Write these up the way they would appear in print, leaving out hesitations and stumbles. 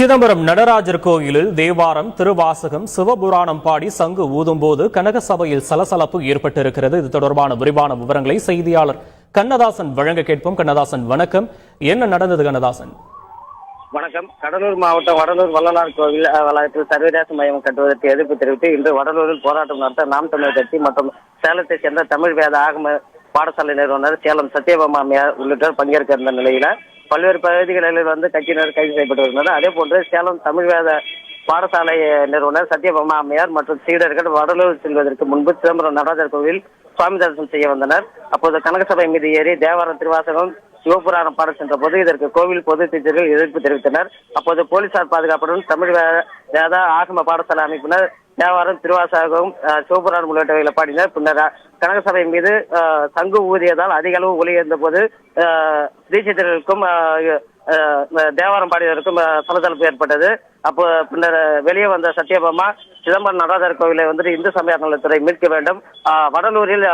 சிதம்பரம் நடராஜர் கோயிலில் தேவாரம், திருவாசகம், சிவபுராணம் பாடி சங்கு ஊதும்போது கனக சபையில் சலசலப்பு ஏற்பட்டிருக்கிறது. இது தொடர்பான விரிவான விவரங்களை செய்தியாளர் கண்ணதாசன் வழங்க கேட்போம். கண்ணதாசன், வணக்கம். என்ன நடந்தது கண்ணதாசன்? வணக்கம். கடலூர் மாவட்டம் வடலூர் வள்ளலார் கோவில் வளாகத்தில் சர்வதேச மையம் கட்டுவதற்கு எதிர்ப்பு தெரிவித்து இன்று வடலூரில் போராட்டம் நடத்த நாம் தமிழர் கட்சி மற்றும் சேலத்தை சேர்ந்த தமிழ் வேத ஆகம பாடசாலை நிறுவனர் சேலம் சத்யபாமா அம்மையார் உள்ளிட்டோர் பங்கேற்க இருந்த நிலையில பல்வேறு பகுதிகளில் கட்சியினர் கைது செய்யப்பட்டு வருகின்றனர். அதே போன்று சேலம் தமிழ் வேத பாடசாலை நிறுவனர் சத்யபாமா அம்மையார் மற்றும் சீடர்கள் வடலூர் செல்வதற்கு முன்பு சிதம்பரம் நடராஜர் கோவில் சுவாமி தரிசனம் செய்ய வந்தனர். அப்போது கனகசபை மீது ஏறி தேவாரம், திருவாசகம், சிவபுராணம் பாட சென்ற போது இதற்கு கோவில் பொது டீச்சர்கள் எதிர்ப்பு தெரிவித்தனர். அப்போது போலீசார் பாதுகாப்புடன் தமிழ் வேத ஆகம பாடசாலை அமைப்பினர் தேவாரம், திருவாசகம், சிவபுராணம் உள்ளிட்டவைகளை பாடினர். பின்னர் கனகசபை மீது சங்கு ஊதியதால் அதிக அளவு ஒலி இருந்த போது தீட்சிதர்களுக்கும் தேவாரம் பாடியதற்கும் சலசலப்பு ஏற்பட்டது. அப்போ பின்னர் வெளியே வந்த சத்யபாமா சிதம்பரம் நடராஜர் கோவிலை இந்து சமய நலத்துறை மீட்க வேண்டும், வடலூரில்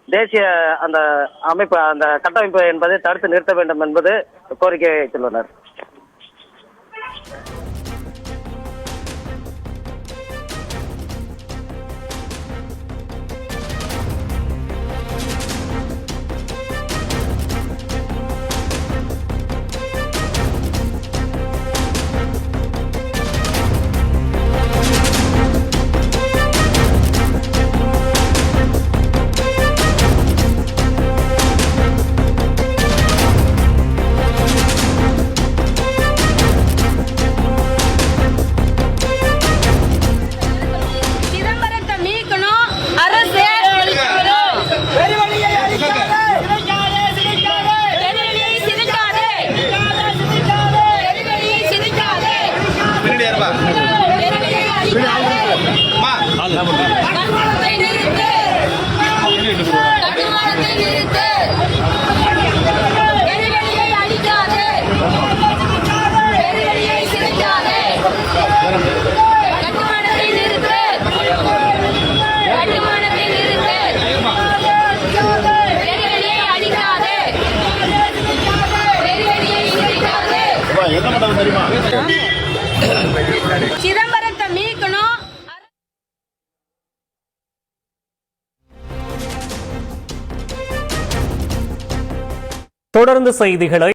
தேசிய அந்த அமைப்பு அந்த கட்டமைப்பு என்பதை தடுத்து நிறுத்த வேண்டும் என்பது கோரிக்கை வைத்துள்ளனர். சிதம்பரத்தை மீட்கணும். தொடர்ந்து செய்திகளை